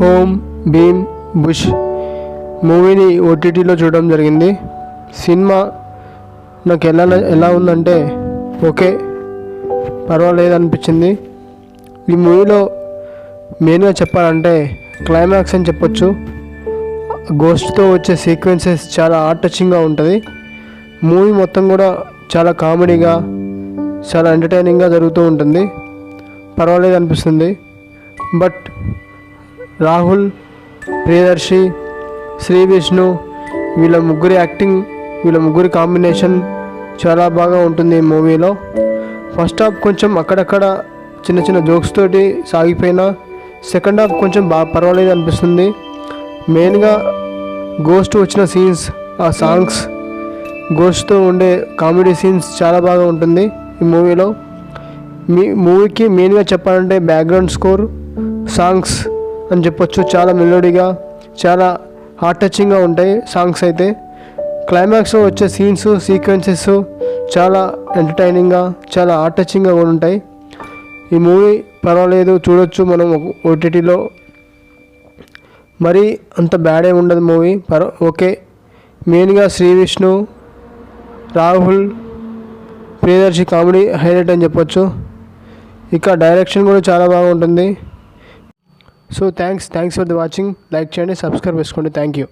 Home Bhim bush మూవీని ఓటీటీలో చూడడం జరిగింది. సినిమా నాకు ఎలా ఉందంటే ఓకే పర్వాలేదు అనిపించింది. ఈ మూవీలో మెయిన్గా చెప్పాలంటే క్లైమాక్స్ అని చెప్పొచ్చు. గోస్ట్తో వచ్చే సీక్వెన్సెస్ చాలా హార్ట్ టచింగ్గా ఉంటుంది. మూవీ మొత్తం కూడా చాలా కామెడీగా చాలా ఎంటర్టైనింగ్గా జరుగుతూ ఉంటుంది. పర్వాలేదు అనిపిస్తుంది. బట్ రాహుల్, ప్రియదర్శి, శ్రీ విష్ణు వీళ్ళ ముగ్గురి కాంబినేషన్ చాలా బాగా ఉంటుంది ఈ మూవీలో. ఫస్ట్ హాఫ్ కొంచెం అక్కడక్కడ చిన్న చిన్న జోక్స్ తోటి సాగిపోయినా సెకండ్ హాఫ్ కొంచెం బాగా పర్వాలేదు అనిపిస్తుంది. మెయిన్గా గోస్ట్ వచ్చిన సీన్స్, ఆ సాంగ్స్, గోస్ట్తో ఉండే కామెడీ సీన్స్ చాలా బాగా ఉంటుంది ఈ మూవీలో. మూవీకి మెయిన్గా చెప్పాలంటే బ్యాక్గ్రౌండ్ స్కోర్, సాంగ్స్ అని చెప్పొచ్చు. చాలా మెలోడీగా చాలా హార్ట్ టచింగ్గా ఉంటాయి సాంగ్స్ అయితే. క్లైమాక్స్లో వచ్చే సీక్వెన్సెస్ చాలా ఎంటర్టైనింగ్గా చాలా హార్ట్ టచింగ్గా కూడా ఉంటాయి. ఈ మూవీ పర్వాలేదు, చూడొచ్చు మనం ఓటీటీలో. మరీ అంత బ్యాడ్ ఏమి ఉండదు మూవీ, ఓకే. మెయిన్గా శ్రీ విష్ణు, రాహుల్, ప్రియదర్శి కామెడీ హైలైట్ అని చెప్పొచ్చు. ఇక డైరెక్షన్ కూడా చాలా బాగుంటుంది. So thanks for the watching. Like చేయండి, సబ్స్క్రైబ్ చేసుకోండి. Thank you.